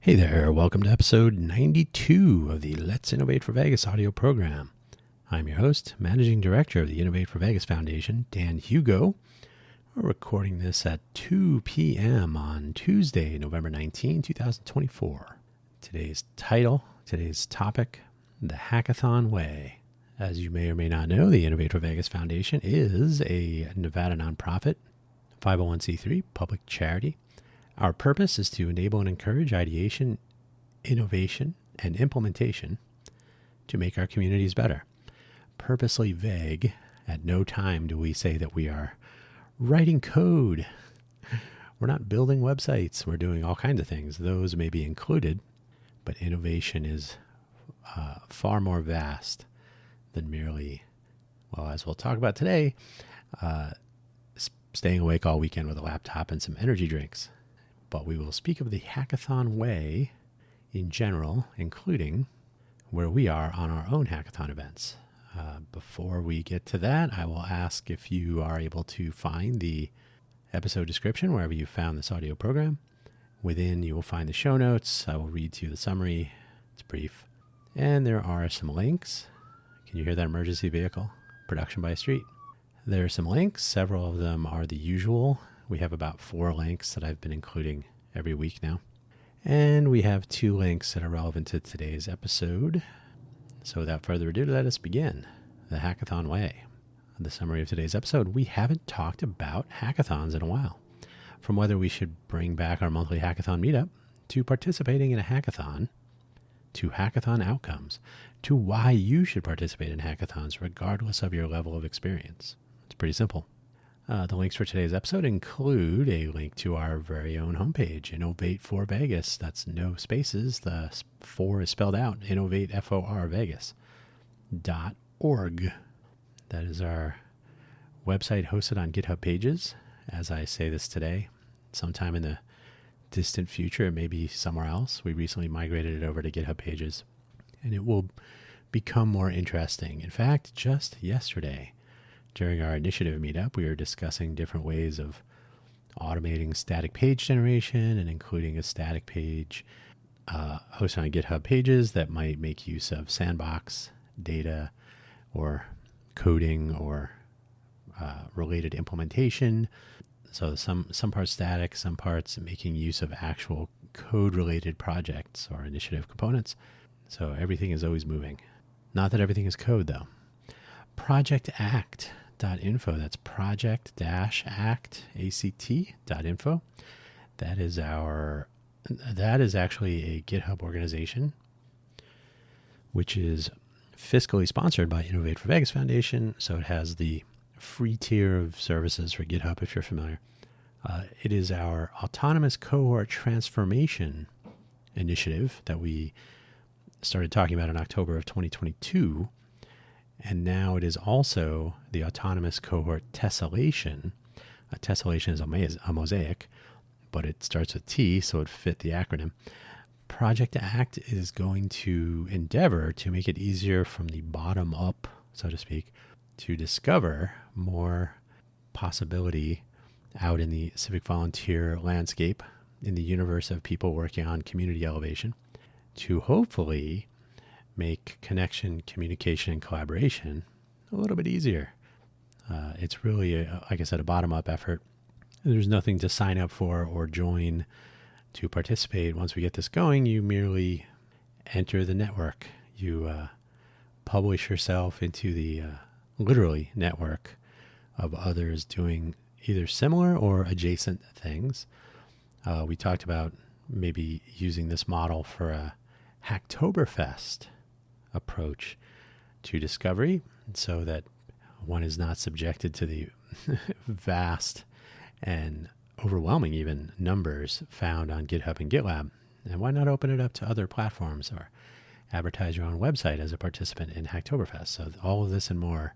Hey there, welcome to episode 92 of the Let's Innovate for Vegas audio program. I'm your host, Managing Director of the Innovate for Vegas Foundation, Dan Hugo. We're recording this at 2 p.m. on Tuesday, November 19, 2024. Today's topic, the Hackathon Way. As you may or may not know, the Innovate for Vegas Foundation is a Nevada nonprofit, 501c3 public charity. Our purpose is to enable and encourage ideation, innovation, and implementation to make our communities better. Purposely vague, at no time do we say that we are writing code. We're not building websites. We're doing all kinds of things. Those may be included, but innovation is far more vast than merely, well, as we'll talk about today, staying awake all weekend with a laptop and some energy drinks. But we will speak of the Hackathon Way in general, including where we are on our own hackathon events. Before we get to that, I will ask if you are able to find the episode description wherever you found this audio program. Within, you will find the show notes. I will read to you the summary. It's brief. And there are some links. Can you hear that emergency vehicle? Production by a street. There are some links. Several of them are the usual. We have about 4 links that I've been including every week now. And we have 2 links that are relevant to today's episode. So without further ado, let us begin. The Hackathon Way. The summary of today's episode, we haven't talked about hackathons in a while. From whether we should bring back our monthly hackathon meetup, to participating in a hackathon, to hackathon outcomes, to why you should participate in hackathons regardless of your level of experience. It's pretty simple. The links for today's episode include a link to our very own homepage, Innovate for Vegas. That's no spaces. The 4 is spelled out, Innovate FOR Vegas.org. That is our website hosted on GitHub Pages. As I say this today, sometime in the distant future, it may be somewhere else. We recently migrated it over to GitHub Pages, and it will become more interesting. In fact, just yesterday, during our initiative meetup, we were discussing different ways of automating static page generation and including a static page hosted on GitHub Pages that might make use of sandbox data or coding or related implementation. So some parts static, some parts making use of actual code-related projects or initiative components. So everything is always moving. Not that everything is code, though. Project Act.info. That's project-act.info. That is actually a GitHub organization, which is fiscally sponsored by Innovate for Vegas Foundation. So it has the free tier of services for GitHub, if you're familiar. It is our autonomous cohort transformation initiative that we started talking about in October of 2022. And now it is also the autonomous cohort tessellation. A tessellation is a mosaic, but it starts with T, so it fit the acronym. Project Act is going to endeavor to make it easier from the bottom up, so to speak, to discover more possibility out in the civic volunteer landscape, in the universe of people working on community elevation, to hopefully make connection, communication, and collaboration a little bit easier. It's really, like I said, a bottom-up effort. There's nothing to sign up for or join to participate. Once we get this going, you merely enter the network. You publish yourself into the literally network of others doing either similar or adjacent things. We talked about maybe using this model for a Hacktoberfest approach to discovery so that one is not subjected to the vast and overwhelming even numbers found on GitHub and GitLab. And why not open it up to other platforms or advertise your own website as a participant in Hacktoberfest? So all of this and more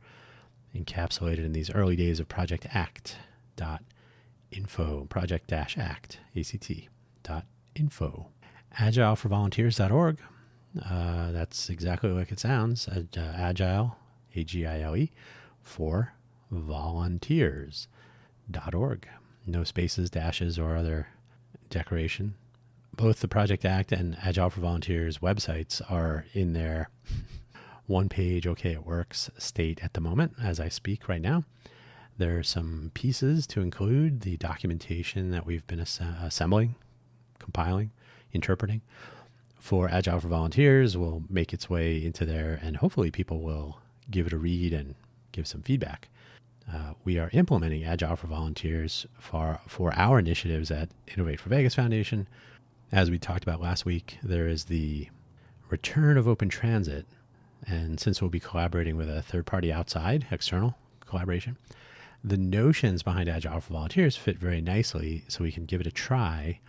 encapsulated in these early days of Project Act.info, project-act.info. Agileforvolunteers.org. That's exactly like it sounds. Agile, A-G-I-L-E, for volunteers.org. No spaces, dashes, or other decoration. Both the Project Act and Agile for Volunteers websites are in their one page, okay, it works state at the moment as I speak right now. There are some pieces to include. The documentation that we've been assembling, compiling, interpreting for Agile for Volunteers will make its way into there, and hopefully people will give it a read and give some feedback. We are implementing Agile for Volunteers for our initiatives at Innovate for Vegas Foundation. As we talked about last week, there is the return of open transit. And since we'll be collaborating with a third party outside, external collaboration, the notions behind Agile for Volunteers fit very nicely, so we can give it a try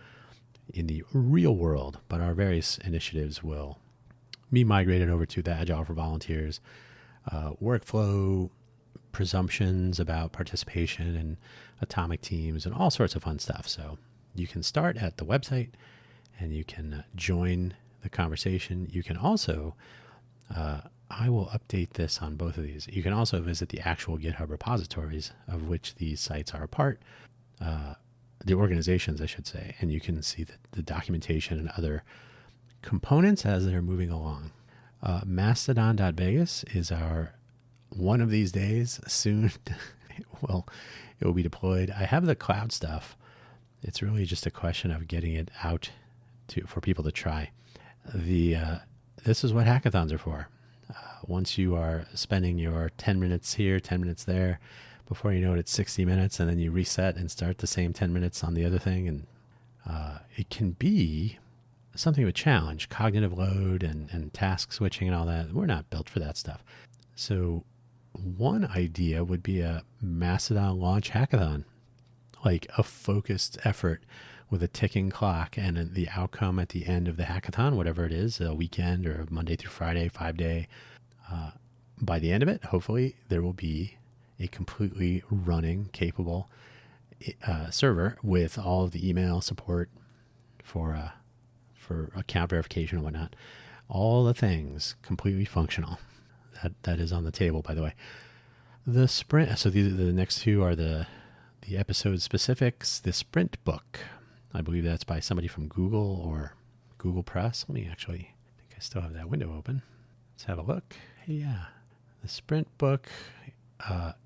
in the real world. But our various initiatives will be migrated over to the Agile for Volunteers workflow, presumptions about participation and atomic teams and all sorts of fun stuff. So you can start at the website and you can join the conversation. You can also, I will update this on both of these. You can also visit the actual GitHub repositories of which these sites are a part, the organizations, I should say, and you can see the documentation and other components as they're moving along. Mastodon.Vegas is our one of these days soon. it will be deployed. I have the cloud stuff. It's really just a question of getting it out for people to try. This is what hackathons are for. Once you are spending your 10 minutes here, 10 minutes there, before you know it, it's 60 minutes, and then you reset and start the same 10 minutes on the other thing. And it can be something of a challenge, cognitive load and task switching and all that. We're not built for that stuff. So one idea would be a Mastodon launch hackathon, like a focused effort with a ticking clock and the outcome at the end of the hackathon, whatever it is, a weekend or Monday through Friday, 5-day. By the end of it, hopefully there will be a completely running, capable server with all of the email support for account verification and whatnot. All the things completely functional. That is on the table, by the way. The sprint. So the next two are the episode specifics. The sprint book. I believe that's by somebody from Google or Google Press. Let me actually, I think I still have that window open. Let's have a look. Yeah. The sprint book,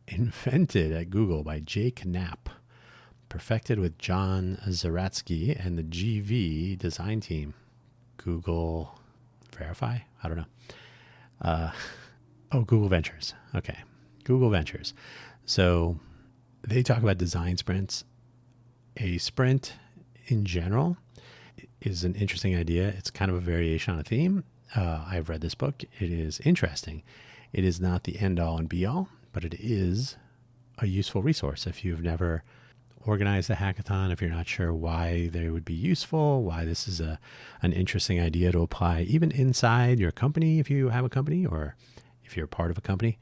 invented at Google by Jake Knapp, perfected with John Zaratsky and the GV design team. Google Verify? I don't know. Google Ventures. Okay. Google Ventures. So they talk about design sprints. A sprint in general is an interesting idea. It's kind of a variation on a theme. I've read this book. It is interesting. It is not the end all and be all, but it is a useful resource. If you've never organized a hackathon, if you're not sure why they would be useful, why this is an interesting idea to apply even inside your company, if you have a company or if you're part of a company,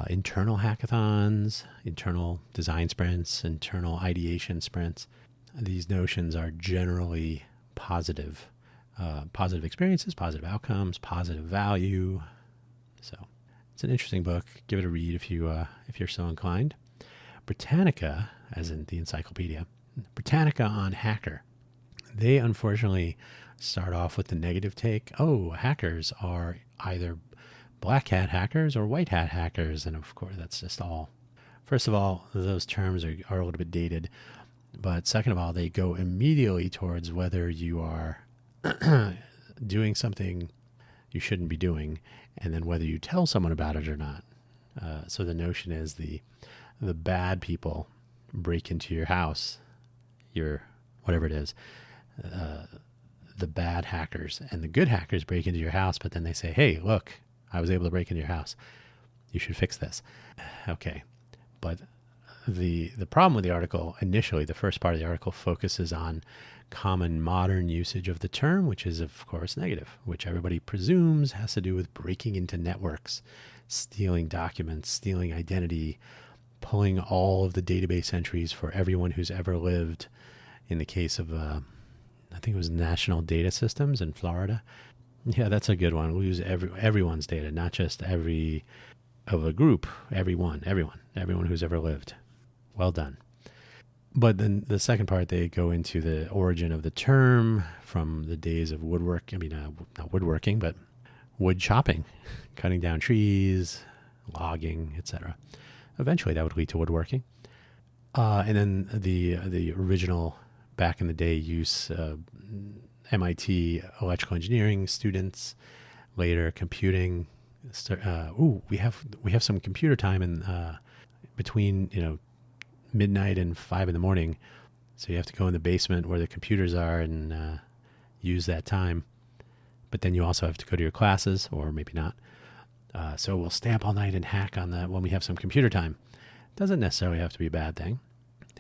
internal hackathons, internal design sprints, internal ideation sprints. These notions are generally positive experiences, positive outcomes, positive value. So it's an interesting book. Give it a read if you're so inclined. Britannica, as in the encyclopedia, Britannica on Hacker. They unfortunately start off with the negative take. Oh, hackers are either black hat hackers or white hat hackers. And of course, that's just all. First of all, those terms are a little bit dated. But second of all, they go immediately towards whether you are doing something you shouldn't be doing, and then whether you tell someone about it or not. So the notion is the bad people break into your house, your whatever it is, the bad hackers, and the good hackers break into your house, but then they say, hey, look, I was able to break into your house. You should fix this. Okay. But the problem with the article, initially, the first part of the article focuses on common modern usage of the term, which is, of course, negative, which everybody presumes has to do with breaking into networks, stealing documents, stealing identity, pulling all of the database entries for everyone who's ever lived. In the case of, I think it was National Data Systems in Florida. Yeah, that's a good one. Lose everyone's data, not just every of a group, everyone who's ever lived. Well done. But then the second part, they go into the origin of the term from the days of woodwork. I mean, not woodworking, but wood chopping, cutting down trees, logging, etc. Eventually, that would lead to woodworking. And then the original back in the day use, MIT electrical engineering students, later computing. We have some computer time in between midnight and 5 a.m. So you have to go in the basement where the computers are and use that time. But then you also have to go to your classes, or maybe not. So we'll stay up all night and hack on that when we have some computer time. Doesn't necessarily have to be a bad thing.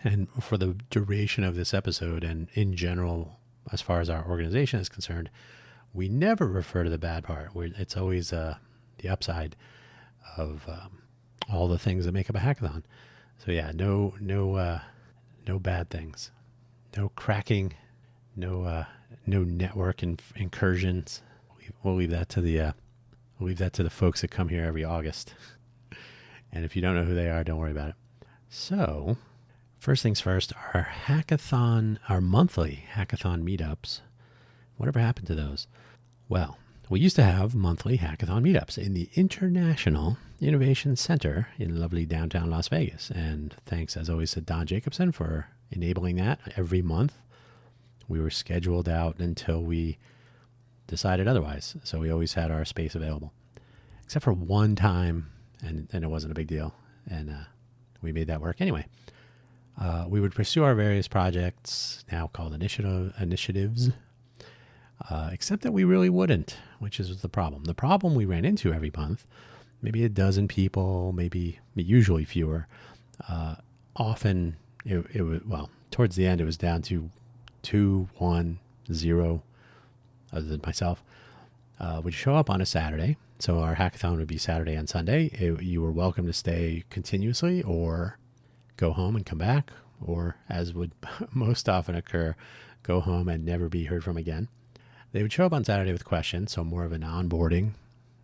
And for the duration of this episode, and in general, as far as our organization is concerned, we never refer to the bad part. It's always the upside of all the things that make up a hackathon. So yeah, no bad things, no cracking, no network incursions. We'll leave that to the folks that come here every August. And if you don't know who they are, don't worry about it. So, first things first, our monthly hackathon meetups. Whatever happened to those? Well, we used to have monthly hackathon meetups in the International Innovation Center in lovely downtown Las Vegas. And thanks, as always, to Don Jacobson for enabling that every month. We were scheduled out until we decided otherwise. So we always had our space available. Except for one time, and it wasn't a big deal. And we made that work anyway. We would pursue our various projects, now called initiatives, except that we really wouldn't, which is the problem. The problem we ran into every month, maybe a dozen people, usually fewer. Often, it was, towards the end, it was down to 2, 1, 0, other than myself, would show up on a Saturday. So our hackathon would be Saturday and Sunday. You were welcome to stay continuously or go home and come back, or, as would most often occur, go home and never be heard from again. They would show up on Saturday with questions, so more of an onboarding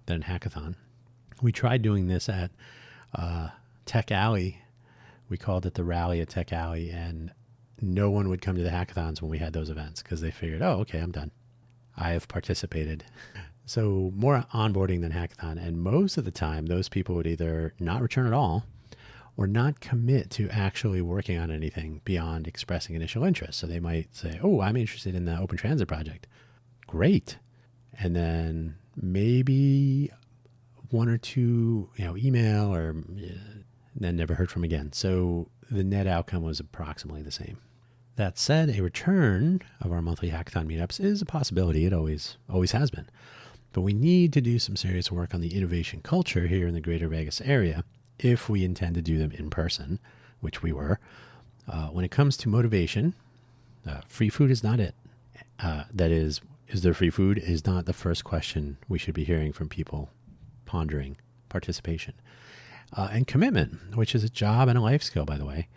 than hackathon. We tried doing this at Tech Alley. We called it the Rally at Tech Alley, and no one would come to the hackathons when we had those events because they figured, oh, okay, I'm done. I have participated. So more onboarding than hackathon, and most of the time, those people would either not return at all or not commit to actually working on anything beyond expressing initial interest. So they might say, oh, I'm interested in the Open Transit project. Great. And then maybe one or two, email, or then never heard from again. So the net outcome was approximately the same. That said, a return of our monthly hackathon meetups is a possibility. It always has been. But we need to do some serious work on the innovation culture here in the greater Vegas area if we intend to do them in person, which we were. When it comes to motivation, free food is not it. That is there free food is not the first question we should be hearing from people pondering participation. And commitment, which is a job and a life skill, by the way.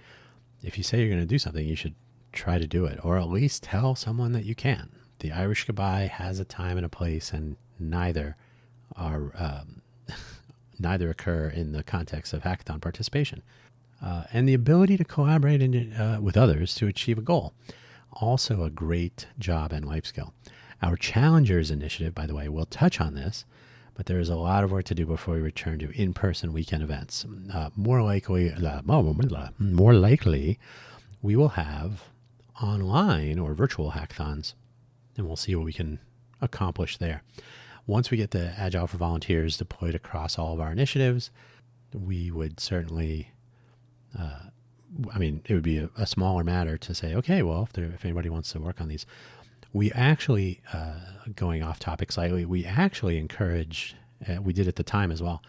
If you say you're going to do something, you should try to do it, or at least tell someone that you can. The Irish goodbye has a time and a place, and neither occur in the context of hackathon participation. And the ability to collaborate with others to achieve a goal. Also a great job and life skill. Our Challengers initiative, by the way, will touch on this, but there is a lot of work to do before we return to in-person weekend events. More likely, we will have online or virtual hackathons, and we'll see what we can accomplish there. Once we get the Agile for Volunteers deployed across all of our initiatives, we would certainly, it would be a smaller matter to say, okay, well, if anybody wants to work on these. We actually, going off topic slightly, we actually encourage, we did at the time as well,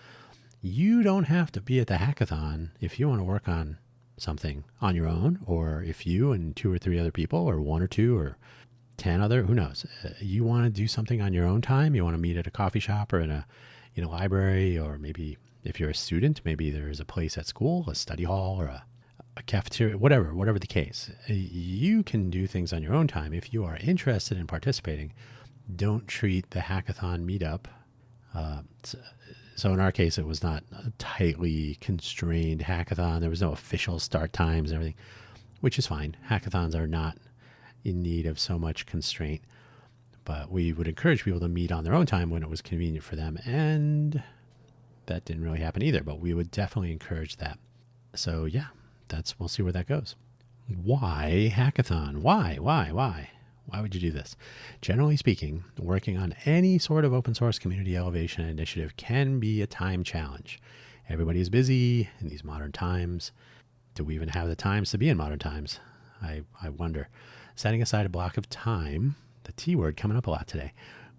you don't have to be at the hackathon if you want to work on something on your own, or if you and 2 or 3 other people, or 1 or 2 or 10 other, who knows, you want to do something on your own time, you want to meet at a coffee shop or in a library, or maybe if you're a student, maybe there's a place at school, a study hall, or a cafeteria, whatever the case. You can do things on your own time. If you are interested in participating, don't treat the hackathon meetup. So in our case, it was not a tightly constrained hackathon. There was no official start times and everything. which is fine. Hackathons are not in need of so much constraint, but we would encourage people to meet on their own time when it was convenient for them. And that didn't really happen either, but we would definitely encourage that. So yeah, we'll see where that goes. Why hackathon? Why? Why would you do this? Generally speaking, working on any sort of open source community elevation initiative can be a time challenge. Everybody is busy in these modern times. Do we even have the times to be in modern times? I wonder. Setting aside a block of time, the T word coming up a lot today,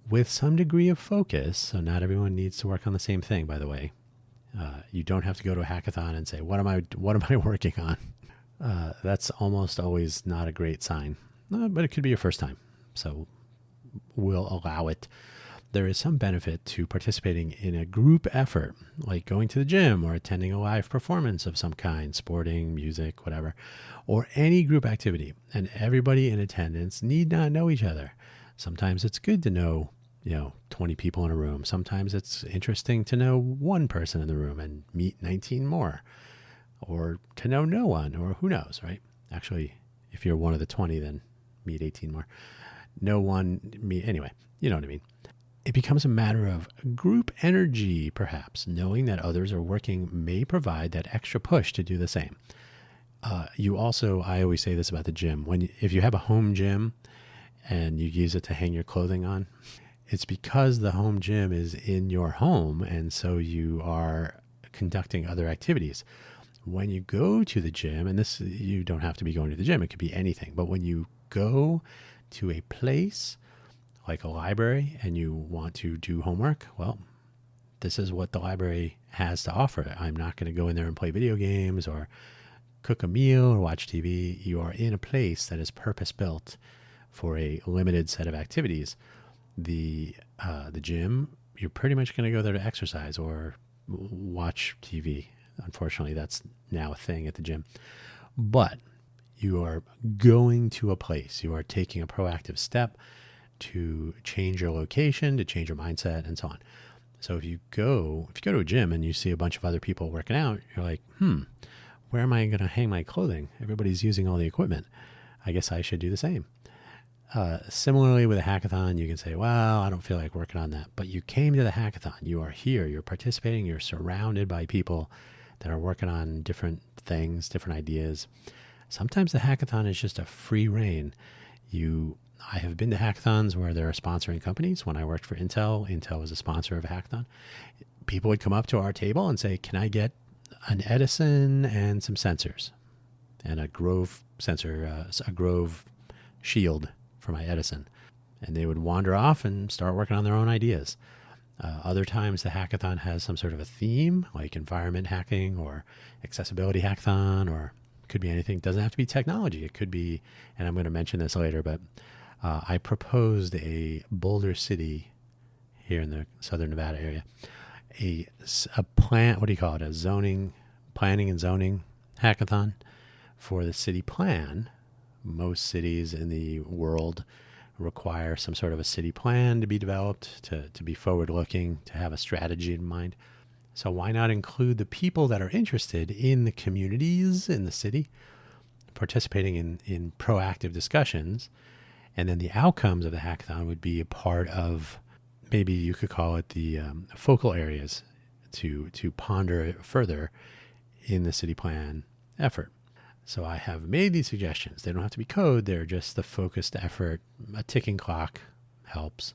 with some degree of focus, so not everyone needs to work on the same thing, by the way. You don't have to go to a hackathon and say, what am I working on? That's almost always not a great sign, but it could be your first time, so we'll allow it. There is some benefit to participating in a group effort, like going to the gym or attending a live performance of some kind, sporting, music, whatever, or any group activity. And everybody in attendance need not know each other. Sometimes it's good to know, 20 people in a room. Sometimes it's interesting to know one person in the room and meet 19 more, or to know no one, or who knows, right? Actually, if you're one of the 20, then meet 18 more. No one, anyway, you know what I mean. It becomes a matter of group energy, perhaps. Knowing that others are working may provide that extra push to do the same. I always say this about the gym. If you have a home gym and you use it to hang your clothing on, it's because the home gym is in your home, and so you are conducting other activities. When you go to the gym, and you don't have to be going to the gym, it could be anything, but when you go to a place like a library and you want to do homework, well, this is what the library has to offer. I'm not going to go in there and play video games or cook a meal or watch TV. You are in a place that is purpose-built for a limited set of activities. The gym, you're pretty much going to go there to exercise or watch TV. Unfortunately, that's now a thing at the gym. But you are going to a place. You are taking a proactive step to change your location, to change your mindset, and so on. So if you go to a gym and you see a bunch of other people working out, you're like, where am I going to hang my clothing? Everybody's using all the equipment. I guess I should do the same. Similarly with a hackathon, you can say, well, I don't feel like working on that. But you came to the hackathon. You are here. You're participating. You're surrounded by people that are working on different things, different ideas. Sometimes the hackathon is just a free rein. I have been to hackathons where there are sponsoring companies. When I worked for Intel was a sponsor of a hackathon. People would come up to our table and say, can I get an Edison and some sensors and a Grove sensor, a Grove shield for my Edison? And they would wander off and start working on their own ideas. Other times the hackathon has some sort of a theme, like environment hacking or accessibility hackathon, or it could be anything. It doesn't have to be technology. It could be, and I'm going to mention this later, but I proposed a Boulder City here in the Southern Nevada area, a planning and zoning hackathon for the city plan. Most cities in the world require some sort of a city plan to be developed, to be forward-looking, to have a strategy in mind. So why not include the people that are interested in the communities in the city, participating in proactive discussions, and then the outcomes of the hackathon would be a part of, maybe you could call it the focal areas to ponder further in the city plan effort. So I have made these suggestions. They don't have to be code. They're just the focused effort. A ticking clock helps.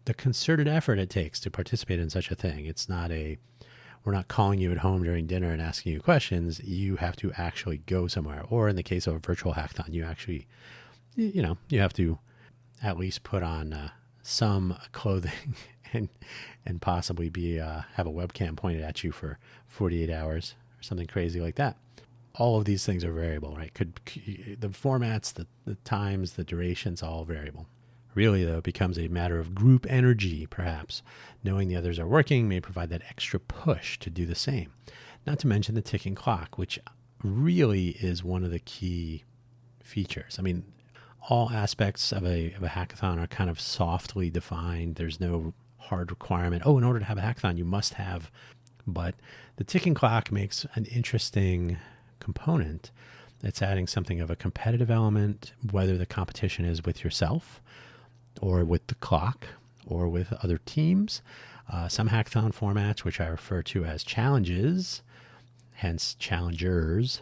The concerted effort it takes to participate in such a thing. It's not we're not calling you at home during dinner and asking you questions. You have to actually go somewhere. Or in the case of a virtual hackathon, you actually, you have to at least put on some clothing and possibly have a webcam pointed at you for 48 hours or something crazy like that. All of these things are variable, right? The formats, the times, the durations, all variable. Really, though, it becomes a matter of group energy, perhaps. Knowing the others are working may provide that extra push to do the same. Not to mention the ticking clock, which really is one of the key features. I mean, all aspects of a hackathon are kind of softly defined. There's no hard requirement. In order to have a hackathon, you must have. But the ticking clock makes an interesting component It's adding something of a competitive element, whether the competition is with yourself or with the clock or with other teams. Some hackathon formats, which I refer to as challenges, hence challengers,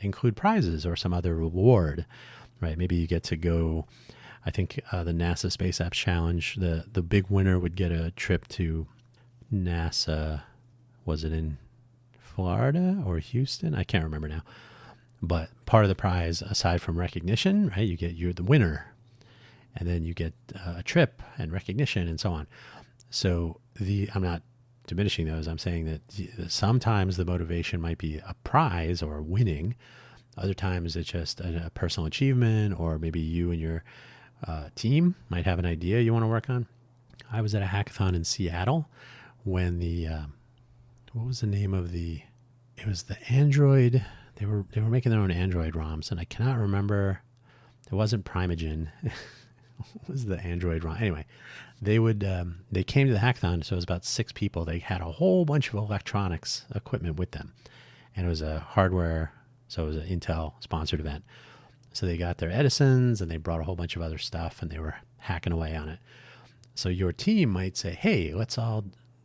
include prizes or some other reward, right? Maybe you get to go, I think the NASA Space Apps Challenge, the big winner would get a trip to NASA. Was it in Florida or Houston? I can't remember now. But part of the prize, aside from recognition, right, you're the winner, and then you get a trip and recognition and so on. So I'm not diminishing those. I'm saying that sometimes the motivation might be a prize or winning. Other times it's just a personal achievement, or maybe you and your team might have an idea you want to work on. I was at a hackathon in Seattle when what was the name of it was the Android. They were making their own Android ROMs, and I cannot remember. It wasn't Primeagen. What was the Android ROM? Anyway, they came to the hackathon, so it was about 6 people. They had a whole bunch of electronics equipment with them, and it was a hardware, so it was an Intel sponsored event. So they got their Edisons, and they brought a whole bunch of other stuff, and they were hacking away on it. So your team might say, hey, let's all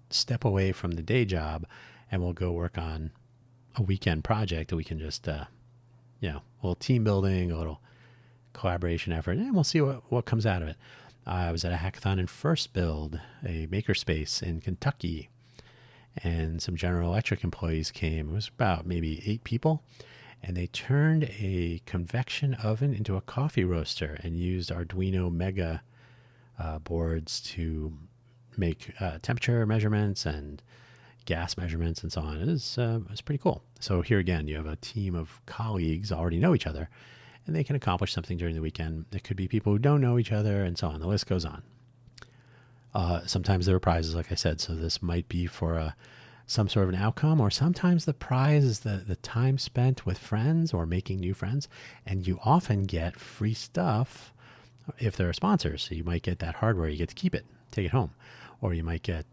step away from the day job, and we'll go work on a weekend project that we can just, a little team building, a little collaboration effort, and we'll see what comes out of it. I was at a hackathon in First Build, a makerspace in Kentucky, and some General Electric employees came. It was about maybe 8 people, and they turned a convection oven into a coffee roaster and used Arduino Mega boards to make temperature measurements and gas measurements and so on. It was pretty cool. So here again, you have a team of colleagues already know each other, and they can accomplish something during the weekend. It could be people who don't know each other and so on. The list goes on. Sometimes there are prizes, like I said, so this might be for some sort of an outcome, or sometimes the prize is the time spent with friends or making new friends, and you often get free stuff if there are sponsors. So you might get that hardware, you get to keep it, take it home, or you might get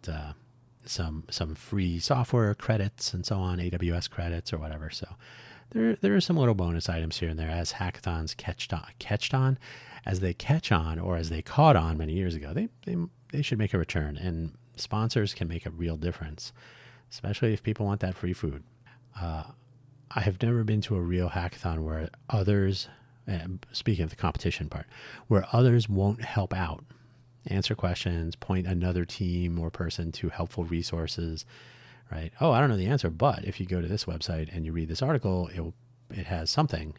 some free software credits and so on, AWS credits or whatever. So there are some little bonus items here and there as hackathons catched on, as they catch on, or as they caught on many years ago. They should make a return, and sponsors can make a real difference, especially if people want that free food. I have never been to a real hackathon where others, speaking of the competition part, where others won't help out, answer questions, point another team or person to helpful resources, right? Oh, I don't know the answer, but if you go to this website and you read this article, it has something,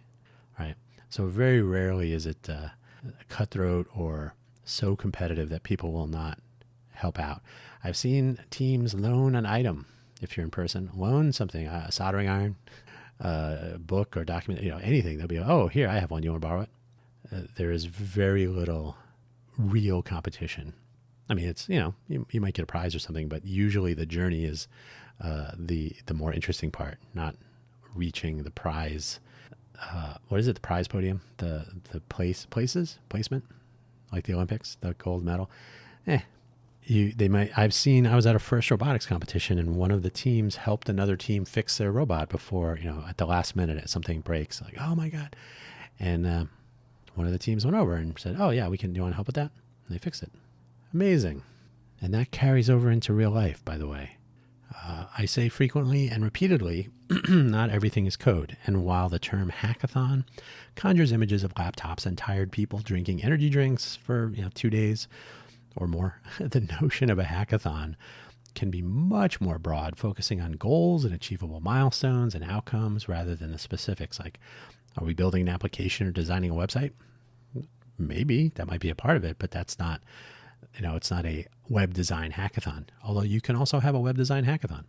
right? So very rarely is it cutthroat or so competitive that people will not help out. I've seen teams loan an item. If you're in person, loan something, a soldering iron, a book or document, anything. They'll be, oh, here, I have one. You want to borrow it? There is very little real competition. I mean, it's, you might get a prize or something, but usually the journey is the more interesting part, not reaching the prize. What is it? The prize podium? The placement? Like the Olympics, the gold medal. I was at a FIRST robotics competition, and one of the teams helped another team fix their robot before, at the last minute, something breaks. Like, oh my God. And one of the teams went over and said, oh yeah, do you want to help with that? And they fixed it. Amazing. And that carries over into real life, by the way. I say frequently and repeatedly, not everything is code. And while the term hackathon conjures images of laptops and tired people drinking energy drinks for 2 days or more, the notion of a hackathon can be much more broad, focusing on goals and achievable milestones and outcomes rather than the specifics. Like, are we building an application or designing a website? Maybe that might be a part of it, but that's not, it's not a web design hackathon. Although you can also have a web design hackathon.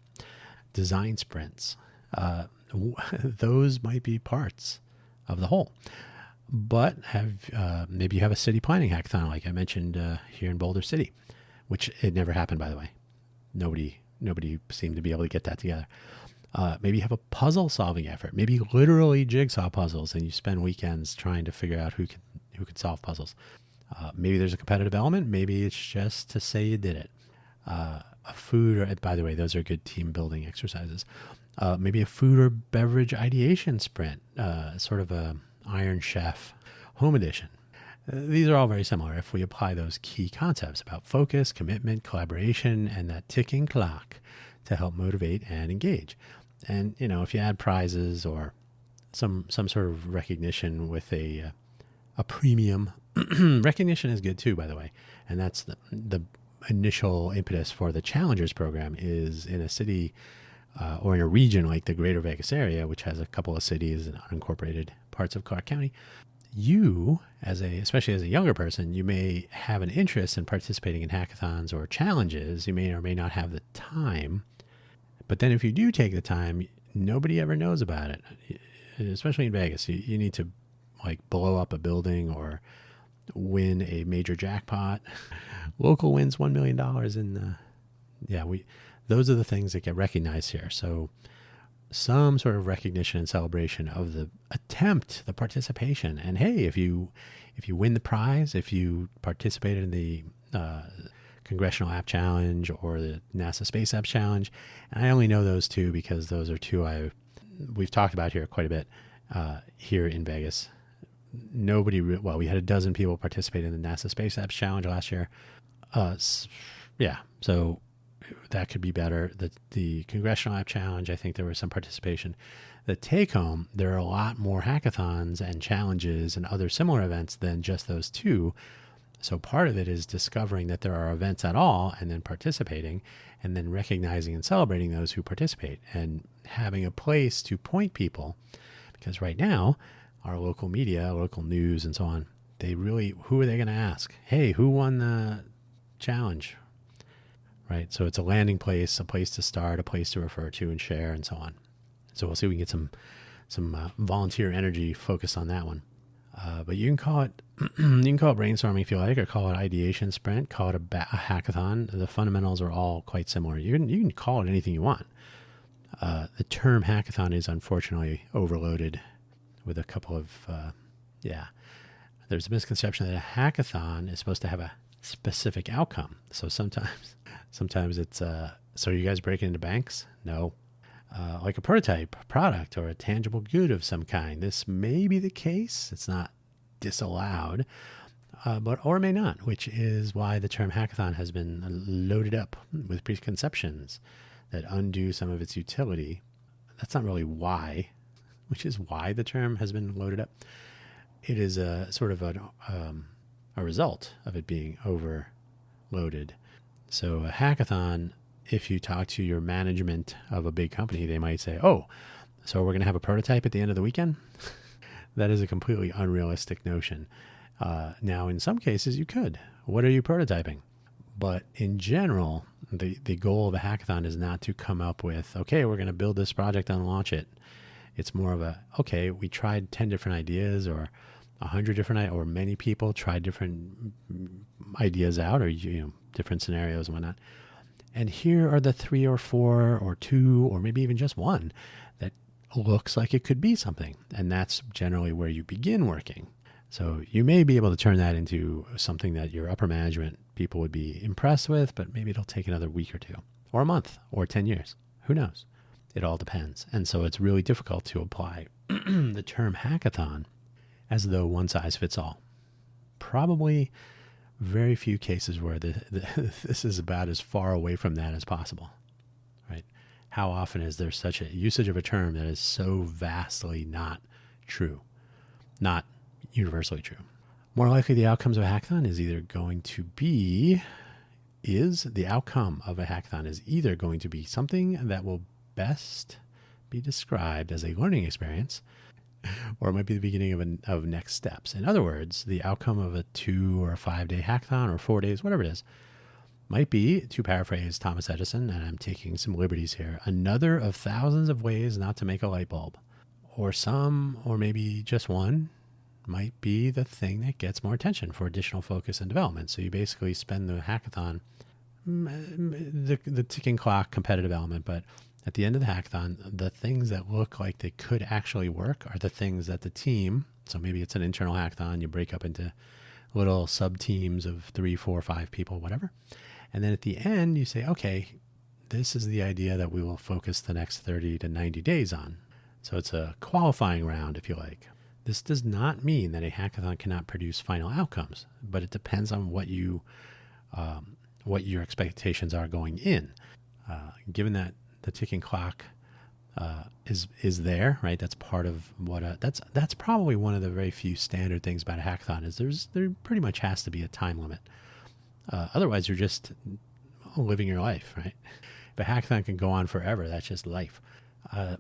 Design sprints, those might be parts of the whole. But maybe you have a city planning hackathon, like I mentioned here in Boulder City, which it never happened, by the way. Nobody seemed to be able to get that together. Maybe you have a puzzle solving effort, maybe literally jigsaw puzzles, and you spend weekends trying to figure out who could solve puzzles. Maybe there's a competitive element. Maybe it's just to say you did it. a food, or by the way, those are good team building exercises. Maybe a food or beverage ideation sprint, sort of a Iron Chef home edition. These are all very similar if we apply those key concepts about focus, commitment, collaboration, and that ticking clock to help motivate and engage. And, if you add prizes or some sort of recognition with a premium, recognition is good too, by the way. And that's the initial impetus for the Challengers program is in a city or in a region like the greater Vegas area, which has a couple of cities and unincorporated parts of Clark County. You, especially as a younger person, you may have an interest in participating in hackathons or challenges. You may or may not have the time. But then if you do take the time, nobody ever knows about it, especially in Vegas. You need to blow up a building or win a major jackpot. Local wins $1 million those are the things that get recognized here. So some sort of recognition and celebration of the attempt, the participation. And hey, if you win the prize, if you participated in the Congressional App Challenge or the NASA Space Apps Challenge, and I only know those two because those are two we've talked about here quite a bit here in Vegas. We had a dozen people participate in the NASA Space Apps Challenge last year. So that could be better. The Congressional App Challenge, I think there was some participation. The take home, there are a lot more hackathons and challenges and other similar events than just those two. So part of it is discovering that there are events at all and then participating and then recognizing and celebrating those who participate and having a place to point people. Because right now, our local media, local news and so on, who are they going to ask? Hey, who won the challenge? Right. So it's a landing place, a place to start, a place to refer to and share and so on. So we'll see if we can get some volunteer energy focused on that one. But you can call it brainstorming if you like, or call it ideation sprint, call it a hackathon. The fundamentals are all quite similar. You can call it anything you want. The term hackathon is unfortunately overloaded with a couple of there's a misconception that a hackathon is supposed to have a specific outcome. So sometimes it's so are you guys breaking into banks? No. Like a prototype product or a tangible good of some kind. This may be the case. It's not disallowed, or it may not, which is why the term hackathon has been loaded up with preconceptions that undo some of its utility. That's not really why, which is why the term has been loaded up. It is a sort of a result of it being overloaded. So a hackathon, if you talk to your management of a big company, they might say, oh, so we're going to have a prototype at the end of the weekend? That is a completely unrealistic notion. Now, in some cases, you could. What are you prototyping? But in general, the goal of a hackathon is not to come up with, okay, we're going to build this project and launch it. It's more of a, okay, we tried 10 different ideas or 100 different, or many people tried different ideas out, or different scenarios and whatnot. And here are the 3 or 4 or 2 or maybe even just one that looks like it could be something. And that's generally where you begin working. So you may be able to turn that into something that your upper management people would be impressed with, but maybe it'll take another week or 2 or a month or 10 years. Who knows? It all depends. And so it's really difficult to apply the term hackathon as though one size fits all. Probably very few cases where this is about as far away from that as possible, right? How often is there such a usage of a term that is so vastly not true, not universally true? More likely the outcomes of a hackathon is the outcome of a hackathon is either going to be something that will best be described as a learning experience, or it might be the beginning of next steps. In other words, the outcome of a 2 or a 5-day hackathon or 4 days, whatever it is, might be, to paraphrase Thomas Edison, and I'm taking some liberties here, another of thousands of ways not to make a light bulb. Or maybe just one, might be the thing that gets more attention for additional focus and development. So you basically spend the hackathon, the ticking clock competitive element, but at the end of the hackathon, the things that look like they could actually work are the things that the team, so maybe it's an internal hackathon, you break up into little sub-teams of 3, 4, 5 people, whatever, And then at the end, you say, okay, this is the idea that we will focus the next 30 to 90 days on. So it's a qualifying round, if you like. This does not mean that a hackathon cannot produce final outcomes, but it depends on what your expectations are going in. Given that the ticking clock is there, right? That's part of what that's probably one of the very few standard things about a hackathon is there pretty much has to be a time limit. Otherwise, you're just living your life, right? If a hackathon can go on forever, that's just life. So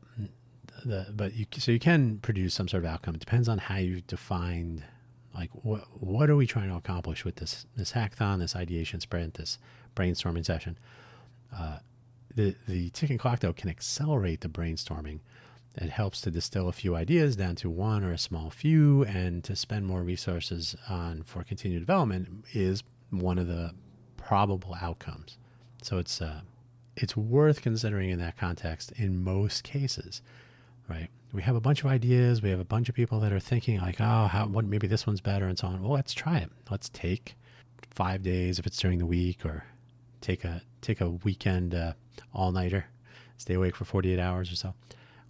you can produce some sort of outcome. It depends on how you defined, like what are we trying to accomplish with this hackathon, this ideation sprint, this brainstorming session. The ticking clock, though, can accelerate the brainstorming. It helps to distill a few ideas down to one or a small few, and to spend more resources on for continued development is one of the probable outcomes. So it's worth considering in that context in most cases, right? We have a bunch of ideas. We have a bunch of people that are thinking like, maybe this one's better and so on. Well, let's try it. Let's take 5 days if it's during the week, or take a weekend all-nighter, stay awake for 48 hours or so. A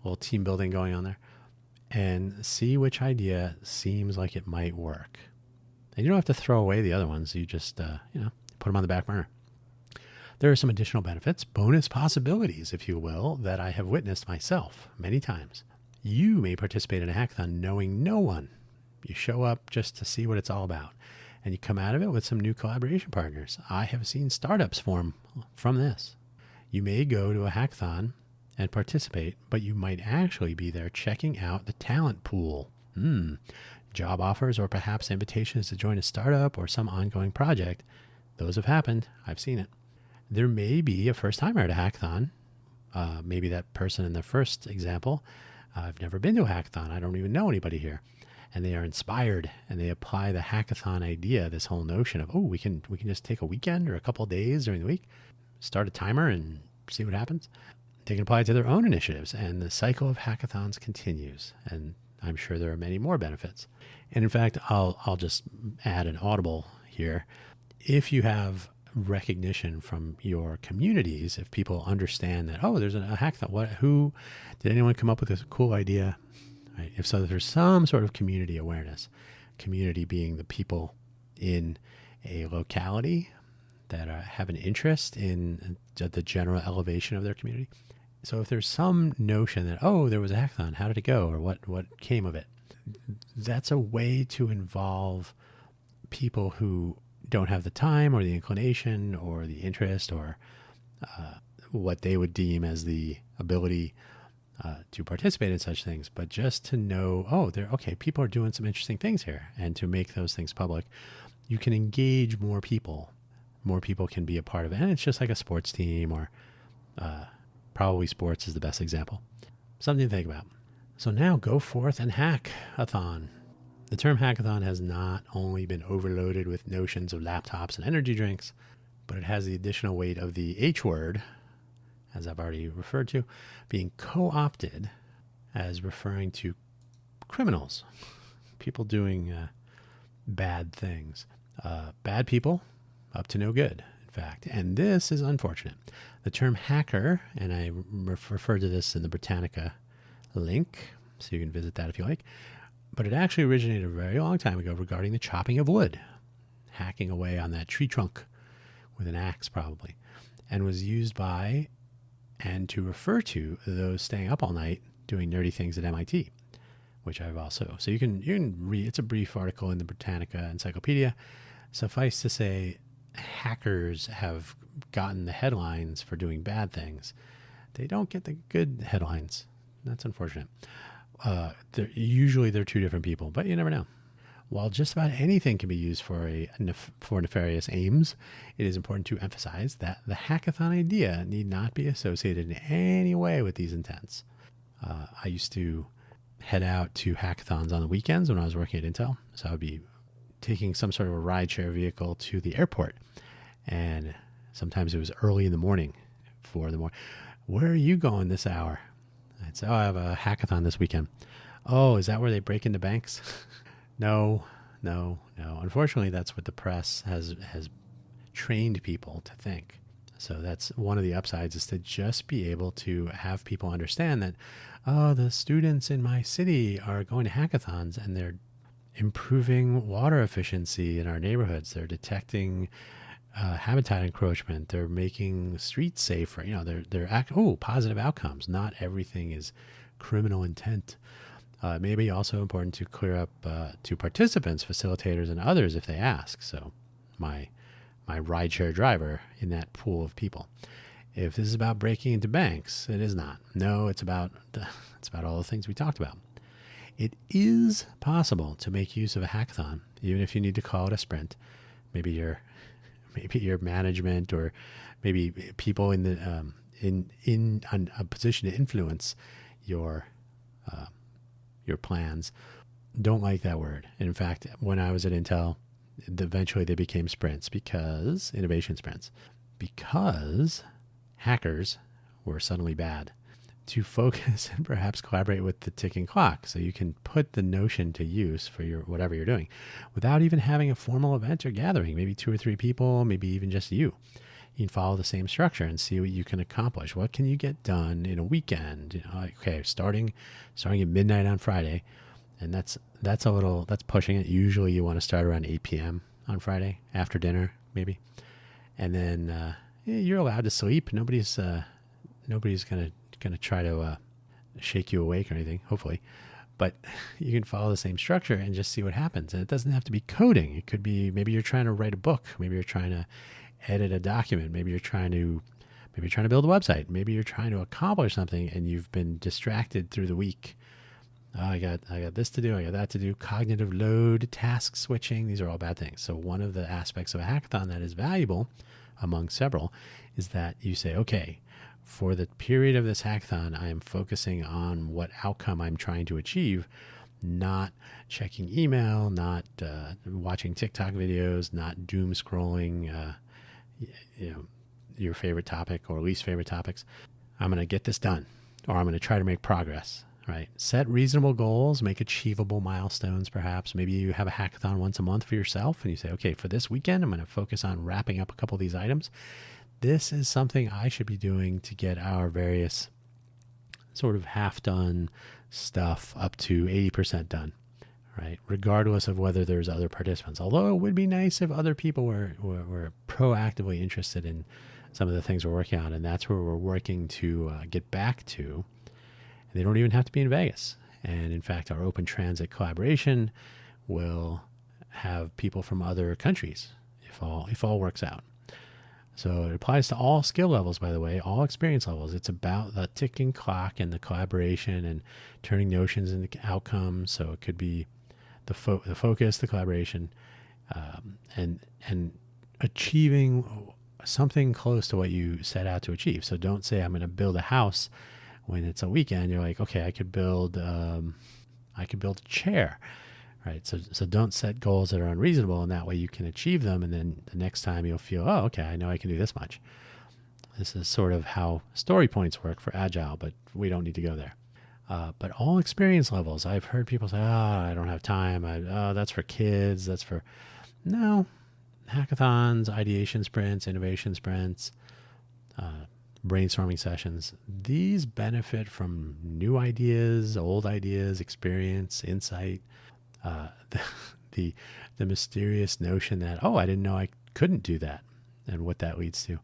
little team building going on there, and see which idea seems like it might work. And you don't have to throw away the other ones. You just put them on the back burner. There are some additional benefits, bonus possibilities, if you will, that I have witnessed myself many times. You may participate in a hackathon knowing no one. You show up just to see what it's all about, and you come out of it with some new collaboration partners. I have seen startups form from this. You may go to a hackathon and participate, but you might actually be there checking out the talent pool. Job offers, or perhaps invitations to join a startup or some ongoing project. Those have happened. I've seen it. There may be a first-timer at a hackathon. Maybe that person in the first example, I've never been to a hackathon. I don't even know anybody here. And they are inspired, and they apply the hackathon idea, this whole notion of, we can just take a weekend or a couple of days during the week, start a timer and see what happens. They can apply it to their own initiatives, and the cycle of hackathons continues. And I'm sure there are many more benefits. And in fact, I'll just add an audible here. If you have recognition from your communities, if people understand that, there's a hackathon, did anyone come up with this cool idea? Right? If so, there's some sort of community awareness, community being the people in a locality that have an interest in the general elevation of their community. So if there's some notion that, there was a hackathon, how did it go, or what came of it? That's a way to involve people who don't have the time or the inclination or the interest or what they would deem as the ability to participate in such things, but just to know, people are doing some interesting things here, and to make those things public, you can engage more people. More people can be a part of it, and it's just like a sports team, or probably sports is the best example. Something to think about. So now go forth and hackathon. The term hackathon has not only been overloaded with notions of laptops and energy drinks, but it has the additional weight of the H word, as I've already referred to, being co-opted as referring to criminals, people doing bad things, bad people up to no good, in fact. And this is unfortunate. The term hacker, and I refer to this in the Britannica link, so you can visit that if you like, but it actually originated a very long time ago regarding the chopping of wood, hacking away on that tree trunk with an axe probably, and was used by and to refer to those staying up all night doing nerdy things at MIT, which I've also. So you can read, it's a brief article in the Britannica Encyclopedia. Suffice to say, hackers have gotten the headlines for doing bad things. They don't get the good headlines. That's unfortunate. Usually they're two different people, but you never know. While just about anything can be used for nefarious aims, it is important to emphasize that the hackathon idea need not be associated in any way with these intents. I used to head out to hackathons on the weekends when I was working at Intel. So I would be taking some sort of a rideshare vehicle to the airport. And sometimes it was early in the morning, 4 in the morning. Where are you going this hour? I'd say, I have a hackathon this weekend. Oh, is that where they break into banks? No. Unfortunately, that's what the press has trained people to think. So that's one of the upsides, is to just be able to have people understand that, oh, the students in my city are going to hackathons and they're improving water efficiency in our neighborhoods. They're detecting habitat encroachment. They're making streets safer. Positive outcomes. Not everything is criminal intent. It may be also important to clear up to participants, facilitators, and others if they ask. So my rideshare driver in that pool of people. If this is about breaking into banks, it is not. No, it's about all the things we talked about. It is possible to make use of a hackathon, even if you need to call it a sprint. Maybe your management, or maybe people in the in a position to influence your plans don't like that word. And in fact, when I was at Intel, eventually they became sprints, innovation sprints, because hackers were suddenly bad. To focus and perhaps collaborate with the ticking clock, so you can put the notion to use for whatever you're doing without even having a formal event or gathering, maybe 2 or 3 people, maybe even just you. You can follow the same structure and see what you can accomplish. What can you get done in a weekend? Starting at midnight on Friday, and that's pushing it. Usually you want to start around 8 p.m. on Friday, after dinner maybe, and then you're allowed to sleep. Nobody's going to try to shake you awake or anything, hopefully. But you can follow the same structure and just see what happens. And it doesn't have to be coding. It could be, maybe you're trying to write a book. Maybe you're trying to edit a document. Maybe you're trying to build a website. Maybe you're trying to accomplish something and you've been distracted through the week. Oh, I got this to do. I got that to do. Cognitive load, task switching. These are all bad things. So one of the aspects of a hackathon that is valuable, among several, is that you say, okay, for the period of this hackathon, I am focusing on what outcome I'm trying to achieve, not checking email, not watching TikTok videos, not doom scrolling, your favorite topic or least favorite topics. I'm going to get this done, or I'm going to try to make progress, right? Set reasonable goals, make achievable milestones, perhaps. Maybe you have a hackathon once a month for yourself and you say, okay, for this weekend, I'm going to focus on wrapping up a couple of these items. This is something I should be doing to get our various sort of half-done stuff up to 80% done, right? Regardless of whether there's other participants. Although it would be nice if other people were proactively interested in some of the things we're working on, and that's where we're working to get back to. And they don't even have to be in Vegas. And in fact, our open transit collaboration will have people from other countries if all works out. So it applies to all skill levels, by the way, all experience levels. It's about the ticking clock and the collaboration and turning notions into outcomes. So it could be the focus, the collaboration, and achieving something close to what you set out to achieve. So don't say I'm going to build a house when it's a weekend. You're like, okay, I could build a chair. Right. So don't set goals that are unreasonable, and that way you can achieve them. And then the next time you'll feel, oh, okay, I know I can do this much. This is sort of how story points work for Agile, but we don't need to go there. But all experience levels, I've heard people say, I don't have time. That's for kids. No, hackathons, ideation sprints, innovation sprints, brainstorming sessions. These benefit from new ideas, old ideas, experience, insight. The mysterious notion that, I didn't know I couldn't do that, and what that leads to.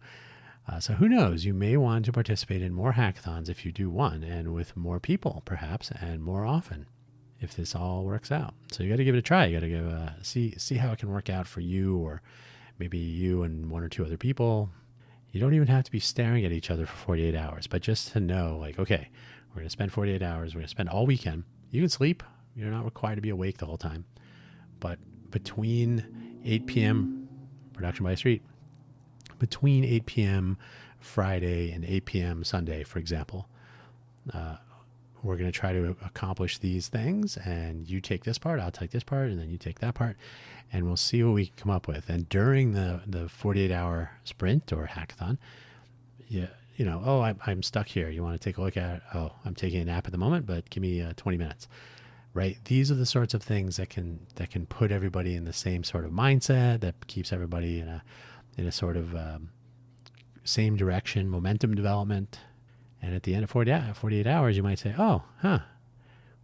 So who knows? You may want to participate in more hackathons if you do one, and with more people perhaps, and more often, if this all works out. So you got to give it a try. You got to see how it can work out for you, or maybe you and 1 or 2 other people. You don't even have to be staring at each other for 48 hours, but just to know, like, okay, we're going to spend 48 hours. We're going to spend all weekend. You can sleep. You're not required to be awake the whole time. But between 8 p.m., production by street, between 8 p.m. Friday and 8 p.m. Sunday, for example, we're going to try to accomplish these things. And you take this part, I'll take this part, and then you take that part. And we'll see what we can come up with. And during the 48-hour sprint or hackathon, I'm stuck here. You want to take a look at it? Oh, I'm taking a nap at the moment, but give me 20 minutes. Right? These are the sorts of things that can put everybody in the same sort of mindset, that keeps everybody in a sort of same direction, momentum development. And at the end of 48 hours, you might say,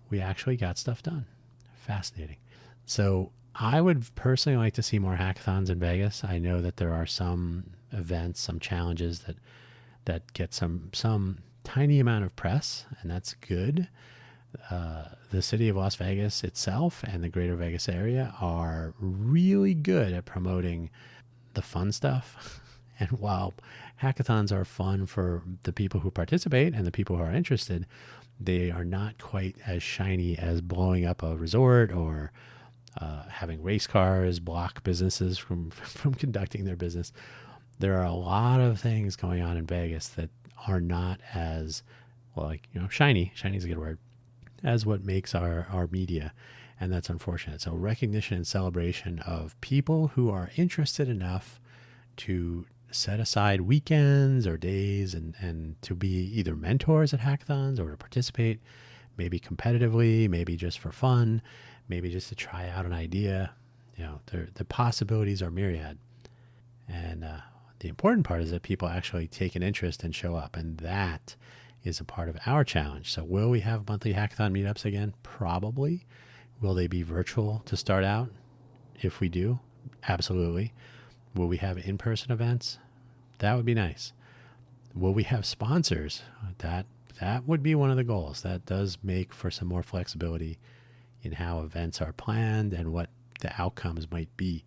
we actually got stuff done. Fascinating. So I would personally like to see more hackathons in Vegas. I know that there are some events, some challenges that get some tiny amount of press, and that's good. The city of Las Vegas itself and the greater Vegas area are really good at promoting the fun stuff. And while hackathons are fun for the people who participate and the people who are interested, they are not quite as shiny as blowing up a resort or having race cars block businesses from conducting their business. There are a lot of things going on in Vegas that are not as, shiny. Shiny is a good word, as what makes our media. And that's unfortunate. So recognition and celebration of people who are interested enough to set aside weekends or days and to be either mentors at hackathons or to participate, maybe competitively, maybe just for fun, maybe just to try out an idea. The possibilities are myriad. And the important part is that people actually take an interest and show up. And that is a part of our challenge. So will we have monthly hackathon meetups again? Probably. Will they be virtual to start out? If we do, absolutely. Will we have in-person events? That would be nice. Will we have sponsors? That would be one of the goals. That does make for some more flexibility in how events are planned and what the outcomes might be.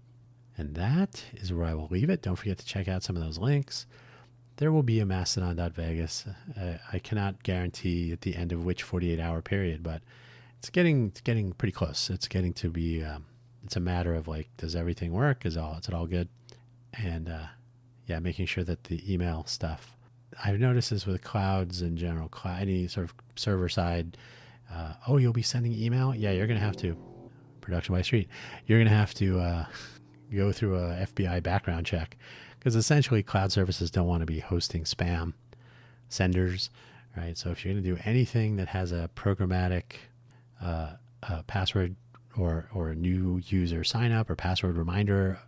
And that is where I will leave it. Don't forget to check out some of those links. There will be a Mastodon.Vegas. I cannot guarantee at the end of which 48-hour period, but it's getting pretty close. It's getting to be. It's a matter of does everything work? Is it all good? And making sure that the email stuff. I've noticed this with clouds in general. Any sort of server side. You'll be sending email? Yeah, you're going to have to. Production by Street. You're going to have to go through a FBI background check, because essentially cloud services don't want to be hosting spam senders, right? So if you're going to do anything that has a programmatic password or a new user sign up or password reminder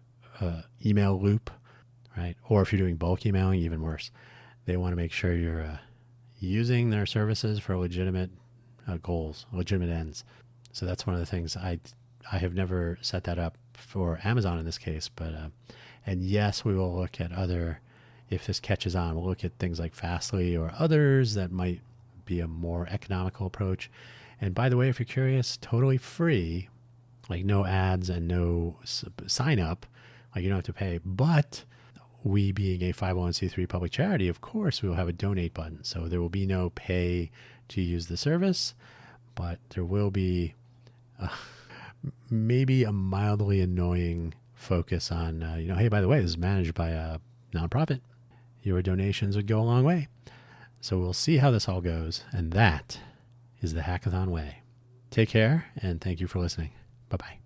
email loop, right? Or if you're doing bulk emailing, even worse. They want to make sure you're using their services for legitimate goals, legitimate ends. So that's one of the things I have never set that up for Amazon in this case, but and yes, we will look at other, if this catches on, we'll look at things like Fastly or others that might be a more economical approach. And by the way, if you're curious, totally free, no ads and no sign up, you don't have to pay. But we being a 501c3 public charity, of course, we will have a donate button. So there will be no pay to use the service, but there will be maybe a mildly annoying focus on, hey, by the way, this is managed by a nonprofit. Your donations would go a long way. So we'll see how this all goes. And that is the Hackathon Way. Take care, and thank you for listening. Bye-bye.